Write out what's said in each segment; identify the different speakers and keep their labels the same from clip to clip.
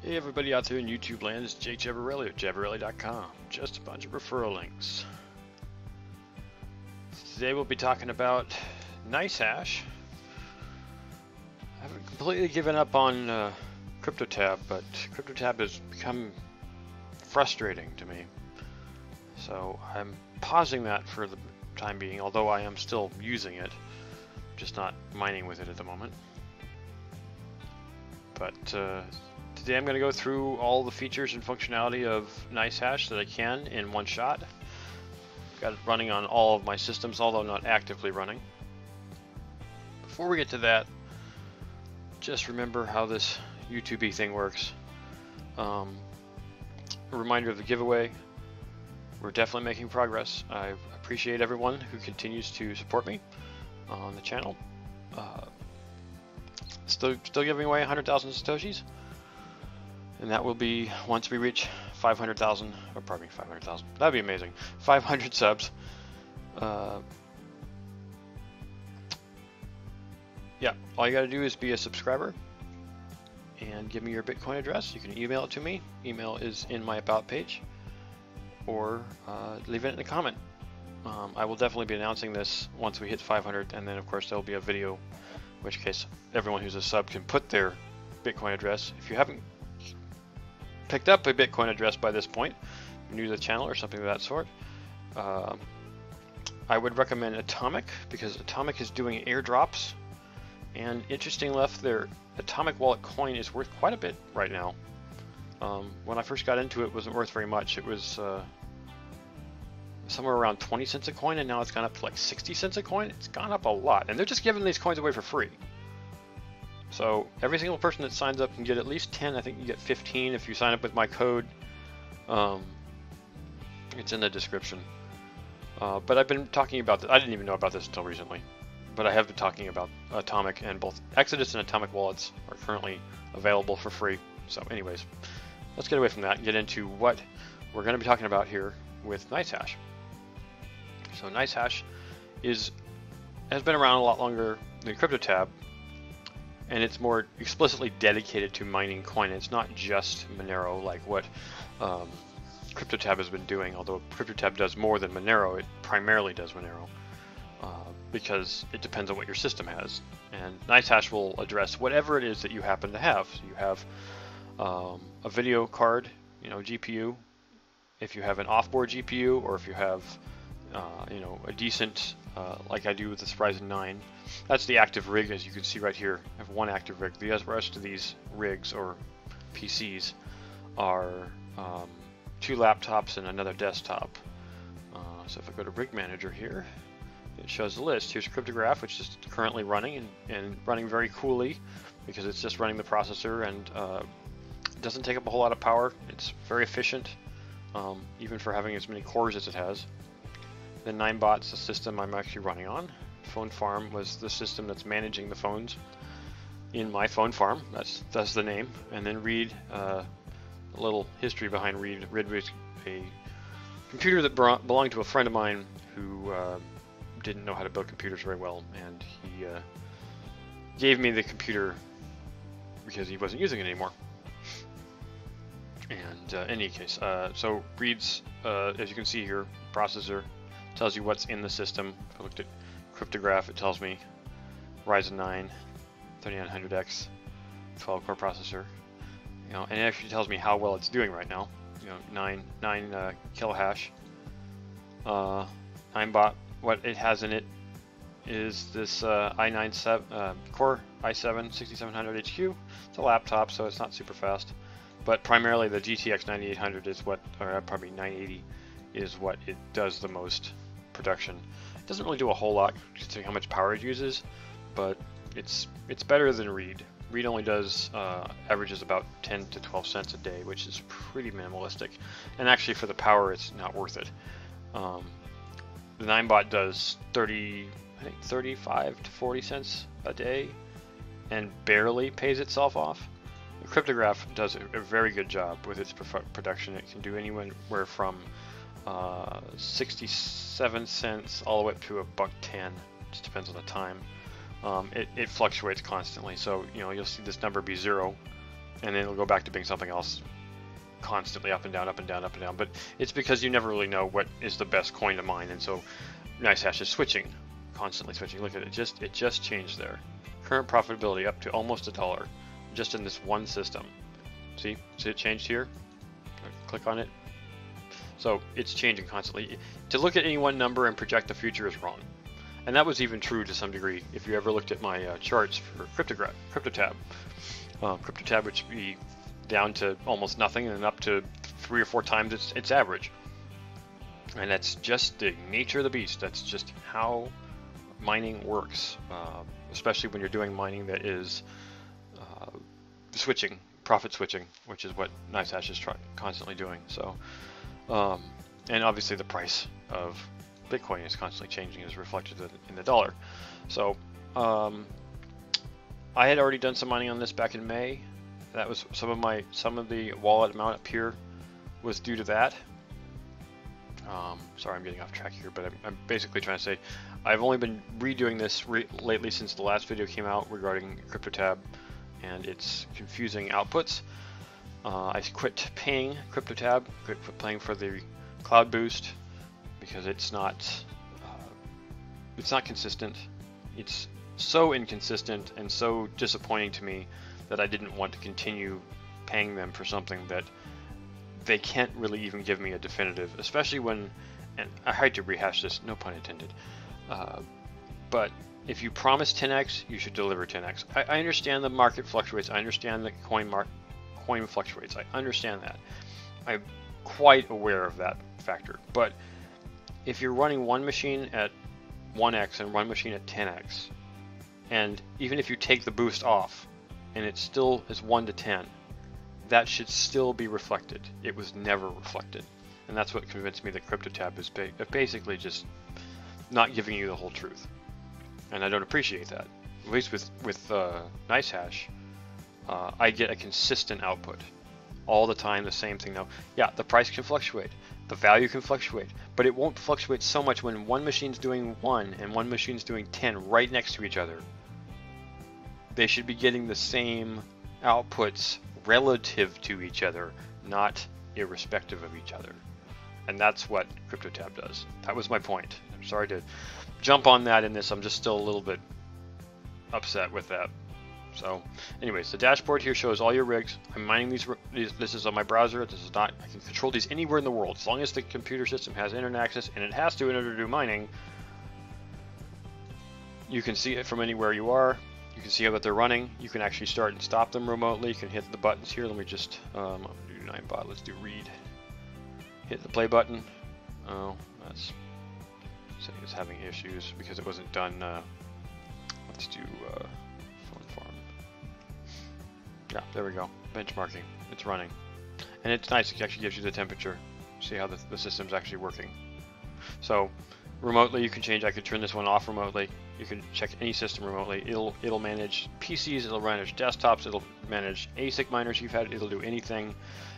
Speaker 1: Hey everybody out there in YouTube land, it's Jake Jabarelli of Jabarelli.com. Just a bunch of referral links. Today we'll be talking about Nicehash. I haven't completely given up on Cryptotab, but Cryptotab has become frustrating to me. So I'm pausing that for the time being, although I am still using it, just not mining with it at the moment. But today I'm going to go through all the features and functionality of Nicehash that I can in one shot. Got it running on all of my systems, although not actively running. Before we get to that, just remember how this YouTube thing works. A reminder of the giveaway. We're definitely making progress. I appreciate everyone who continues to support me on the channel. Still giving away 100,000 Satoshis. And that will be once we reach 500,000, or pardon me, 500,000. That'd be amazing. 500 subs. Yeah, all you gotta do is be a subscriber and give me your Bitcoin address. You can email it to me. Email is in my About page, or leave it in a comment. I will definitely be announcing this once we hit 500, and then of course there'll be a video, in which case everyone who's a sub can put their Bitcoin address. If you haven't picked up a Bitcoin address by this point, new to the channel or something of that sort, I would recommend Atomic, because Atomic is doing airdrops, and interesting enough, their Atomic Wallet coin is worth quite a bit right now. When I first got into it, it wasn't worth very much. It was somewhere around 20 cents a coin, and now it's gone up to like 60 cents a coin. It's gone up a lot, and they're just giving these coins away for free. So every single person that signs up can get at least 10. I think you get 15 if you sign up with my code. It's in the description. But I've been talking about this. I didn't even know about this until recently. But I have been talking about Atomic, and both Exodus and Atomic wallets are currently available for free. So anyways, let's get away from that and get into what we're going to be talking about here with Nicehash. So Nicehash has been around a lot longer than Cryptotab, and it's more explicitly dedicated to mining coin. It's not just Monero like what Cryptotab has been doing, although Cryptotab does more than Monero. It primarily does Monero because it depends on what your system has. And Nicehash will address whatever it is that you happen to have. So you have a video card, GPU, if you have an off-board GPU, or if you have a decent, like I do with this Ryzen 9. That's the active rig, as you can see right here. I have one active rig. The rest of these rigs, or PCs, are 2 laptops and another desktop. So if I go to Rig Manager here, it shows the list. Here's Cryptograph, which is currently running, and running very coolly, because it's just running the processor, and it doesn't take up a whole lot of power. It's very efficient, even for having as many cores as it has. Then Ninebot's the system I'm actually running on. Phone Farm was the system that's managing the phones in my phone farm. That's the name. And then Reed, a little history behind Reed. Reed was a computer that belonged to a friend of mine who didn't know how to build computers very well, and he gave me the computer because he wasn't using it anymore. And in any case, so Reed's, as you can see here, processor tells you what's in the system. If I looked at Cryptograph, it tells me Ryzen 9 3900X 12-core processor, and it actually tells me how well it's doing right now. 9 kilohash. Ninebot, what it has in it is this i9 Core i7 6700 HQ. It's a laptop, so it's not super fast, but primarily the GTX 9800 is what, or probably 980 is what it does the most production. It doesn't really do a whole lot considering how much power it uses, but it's better than Reed. Reed only does averages about 10 to 12 cents a day, which is pretty minimalistic, and actually for the power it's not worth it. The Ninebot does 35 to 40 cents a day and barely pays itself off. The Cryptograph does a very good job with its production. It can do anywhere from 67 cents all the way up to $1.10. Just depends on the time. It fluctuates constantly, so you'll see this number be 0 and then it'll go back to being something else, constantly up and down, up and down, up and down. But it's because you never really know what is the best coin to mine, and so Nicehash is switching, constantly switching. Look at it, it just changed there. Current profitability up to almost $1, just in this one system. See it changed here? Click on it. So it's changing constantly. To look at any one number and project the future is wrong. And that was even true to some degree if you ever looked at my charts for Cryptotab. Cryptotab would be down to almost nothing and up to 3 or 4 times its average. And that's just the nature of the beast. That's just how mining works, especially when you're doing mining that is switching, profit switching, which is what Nicehash is constantly doing. So, and obviously the price of Bitcoin is constantly changing, as reflected in the dollar. So, I had already done some mining on this back in May. That was some of the wallet amount up here was due to that. Sorry, I'm getting off track here, but I'm basically trying to say I've only been redoing this lately since the last video came out regarding Cryptotab and its confusing outputs. I quit paying Cryptotab, quit paying for the cloud boost because it's not consistent. It's so inconsistent and so disappointing to me that I didn't want to continue paying them for something that they can't really even give me a definitive, especially when, and I hate to rehash this, no pun intended, but if you promise 10x, you should deliver 10x. I understand the market fluctuates. I understand the coin fluctuates. I understand that. I'm quite aware of that factor. But if you're running one machine at 1x and one machine at 10x, and even if you take the boost off and it still is 1 to 10, that should still be reflected. It was never reflected. And that's what convinced me that Cryptotab is basically just not giving you the whole truth. And I don't appreciate that. At least with Nicehash, I get a consistent output. All the time, the same thing. Now, yeah, the price can fluctuate. The value can fluctuate. But it won't fluctuate so much when one machine's doing 1 and one machine's doing 10 right next to each other. They should be getting the same outputs relative to each other, not irrespective of each other. And that's what Cryptotab does. That was my point. I'm sorry to jump on that in this. I'm just still a little bit upset with that. So anyways, the dashboard here shows all your rigs. I'm mining these. This is on my browser. This is not, I can control these anywhere in the world. As long as the computer system has internet access, and it has to in order to do mining, you can see it from anywhere you are. You can see how that they're running. You can actually start and stop them remotely. You can hit the buttons here. Let me just, do 9bot, let's do read. Hit the play button. Oh, that's saying it's having issues because it wasn't done. Let's do phone farm. Yeah, there we go. Benchmarking. It's running. And it's nice. It actually gives you the temperature. See how the system's actually working. So remotely you can change. I could turn this one off remotely. You can check any system remotely. It'll manage PCs, it'll manage desktops, it'll manage ASIC miners you've had, it'll do anything.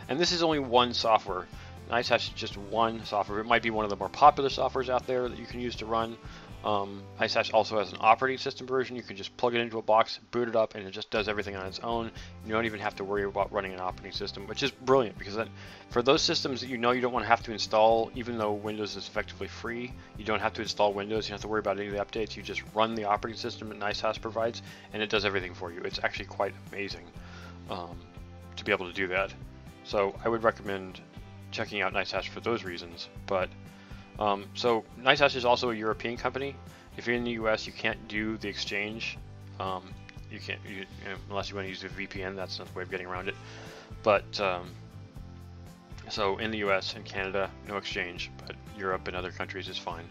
Speaker 1: And this is only one software. Nicehash is just one software. It might be one of the more popular softwares out there that you can use to run. Nicehash also has an operating system version. You can just plug it into a box, boot it up, and it just does everything on its own. You don't even have to worry about running an operating system, which is brilliant because then for those systems that you know you don't want to have to install, even though Windows is effectively free, you don't have to install Windows, you don't have to worry about any of the updates. You just run the operating system that Nicehash provides, and it does everything for you. It's actually quite amazing to be able to do that. So I would recommend checking out Nicehash for those reasons. But so Nicehash is also a European company. If you're in the US, you can't do the exchange. You can't, unless you want to use a VPN. That's another way of getting around it. But so in the US and Canada, no exchange. But Europe and other countries is fine.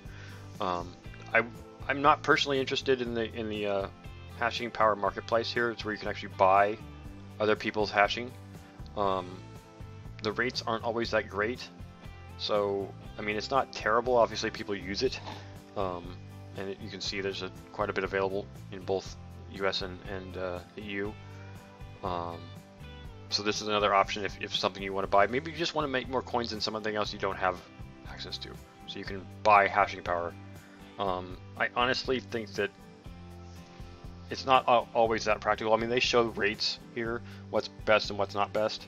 Speaker 1: I'm not personally interested in the hashing power marketplace here. It's where you can actually buy other people's hashing. The rates aren't always that great. So, I mean, it's not terrible. Obviously, people use it. And you can see there's quite a bit available in both US and EU. So this is another option if something you want to buy. Maybe you just want to make more coins than something else you don't have access to. So you can buy hashing power. I honestly think that it's not always that practical. I mean, they show rates here, what's best and what's not best.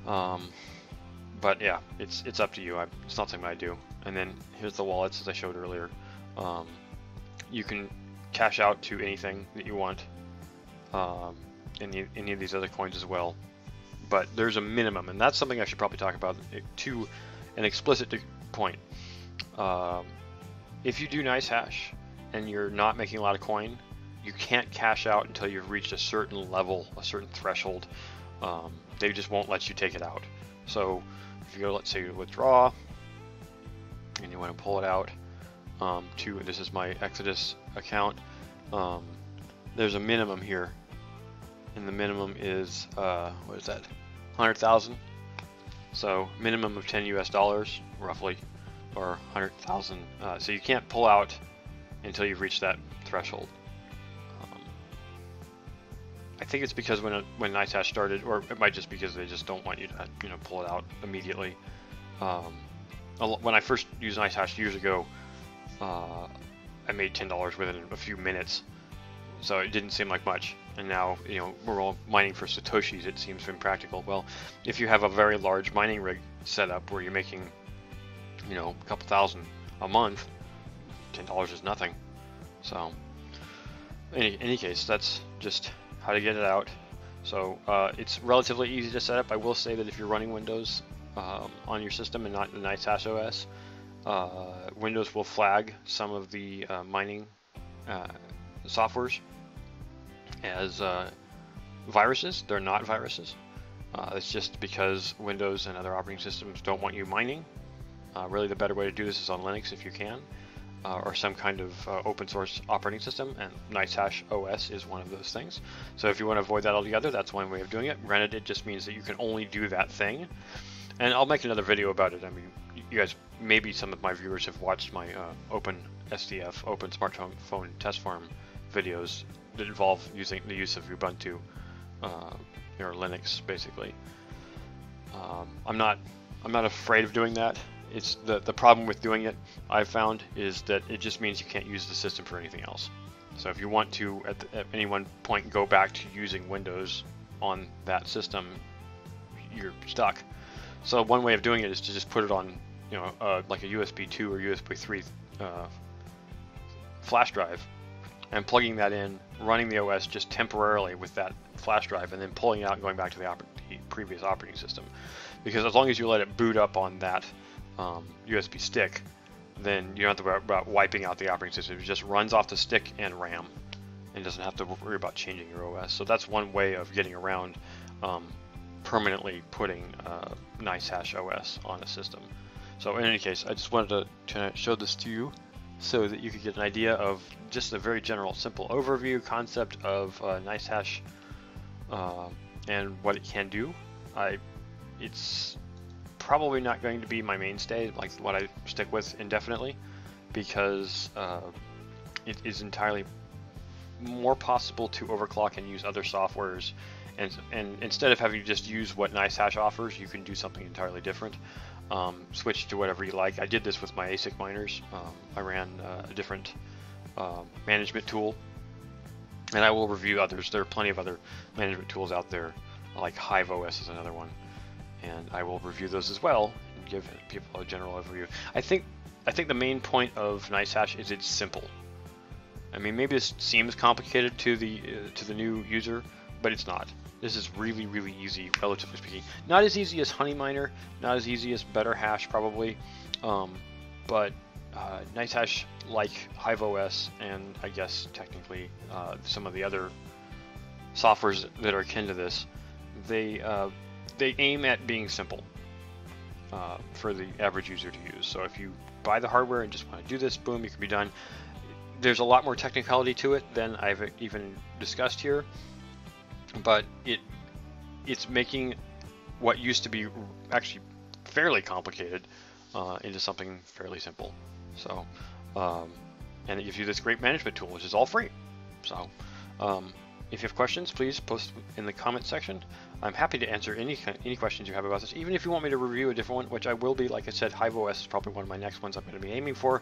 Speaker 1: But yeah, it's up to you. It's not something I do. And then here's the wallets, as I showed earlier. You can cash out to anything that you want, any of these other coins as well. But there's a minimum, and that's something I should probably talk about to an explicit point. If you do Nicehash and you're not making a lot of coin, you can't cash out until you've reached a certain level, a certain threshold. They just won't let you take it out. So if you go, let's say, withdraw, and you want to pull it out this is my Exodus account, there's a minimum here, and the minimum is what is that, 100,000. So minimum of 10 US dollars roughly, or 100,000. So you can't pull out until you've reached that threshold. I think it's because when Nicehash started, or it might just because they just don't want you to pull it out immediately. When I first used Nicehash years ago, I made $10 within a few minutes, so it didn't seem like much. And now, we're all mining for Satoshis. It seems impractical. Well, if you have a very large mining rig set up where you're making, a couple thousand a month, $10 is nothing. So, in any case, that's just how to get it out. So it's relatively easy to set up. I will say that if you're running Windows on your system and not the Nicehash OS, Windows will flag some of the mining softwares as viruses. They're not viruses. It's just because Windows and other operating systems don't want you mining. Really, the better way to do this is on Linux if you can, or some kind of open source operating system, and Nicehash OS is one of those things. So if you want to avoid that altogether, that's one way of doing it. Granted, it just means that you can only do that thing. And I'll make another video about it. I mean, you guys, maybe some of my viewers have watched my Open SDF, Open Smartphone Test Farm videos that involve the use of Ubuntu or Linux, basically. I'm not afraid of doing that. It's the problem with doing it, I've found, is that it just means you can't use the system for anything else. So if you want to at any one point go back to using Windows on that system, you're stuck. So one way of doing it is to just put it on, like a USB 2 or USB 3 flash drive, and plugging that in, running the OS just temporarily with that flash drive, and then pulling it out and going back to the previous operating system. Because as long as you let it boot up on that USB stick, then you don't have to worry about wiping out the operating system. It just runs off the stick and RAM, and doesn't have to worry about changing your OS. So that's one way of getting around permanently putting Nicehash OS on a system. So in any case, I just wanted to show this to you so that you could get an idea of just a very general, simple overview concept of Nicehash and what it can do. It's probably not going to be my mainstay, like what I stick with indefinitely, because it is entirely more possible to overclock and use other softwares, and instead of having to just use what Nicehash offers, you can do something entirely different. Switch to whatever you like. I did this with my ASIC miners. I ran a different management tool, and I will review others. There are plenty of other management tools out there, like Hive OS is another one, and I will review those as well and give people a general overview. I think the main point of Nicehash is it's simple. I mean, maybe this seems complicated to the new user, but it's not. This is really, really easy, relatively speaking. Not as easy as Honeyminer, not as easy as BetterHash probably, but Nicehash, like Hive OS, and I guess technically some of the other softwares that are akin to this, they aim at being simple for the average user to use. So if you buy the hardware and just want to do this, boom, you can be done. There's a lot more technicality to it than I've even discussed here, but it's making what used to be actually fairly complicated into something fairly simple. So, and it gives you this great management tool, which is all free. So, if you have questions, please post in the comment section. I'm happy to answer any questions you have about this, even if you want me to review a different one, which I will be. Like I said, Hive OS is probably one of my next ones I'm going to be aiming for.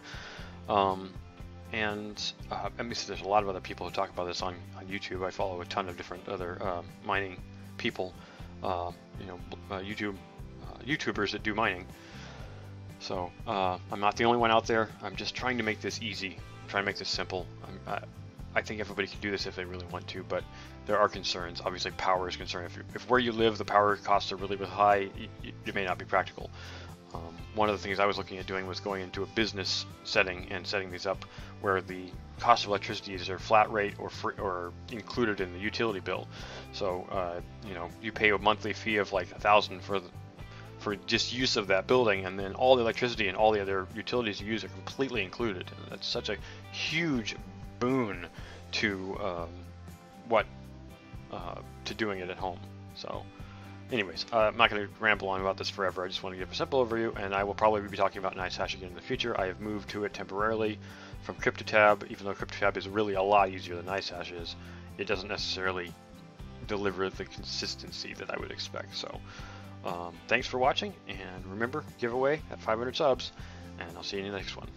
Speaker 1: and I mean, there's a lot of other people who talk about this on YouTube. I follow a ton of different other mining people, YouTubers that do mining. So I'm not the only one out there. I'm just trying to make this easy. I'm trying to make this simple. I think everybody can do this if they really want to, but there are concerns. Obviously, power is a concern. If where you live, the power costs are really high, it may not be practical. One of the things I was looking at doing was going into a business setting and setting these up where the cost of electricity is either flat rate or free, or included in the utility bill. So you pay a monthly fee of like $1,000 for just use of that building, and then all the electricity and all the other utilities you use are completely included. And that's such a huge boon to to doing it at home. So anyways, I'm not going to ramble on about this forever. I just want to give a simple overview, and I will probably be talking about Nicehash again in the future. I have moved to it temporarily from Cryptotab. Even though Cryptotab is really a lot easier than Nicehash is, it doesn't necessarily deliver the consistency that I would expect. So thanks for watching, and remember, giveaway at 500 subs, and I'll see you in the next one.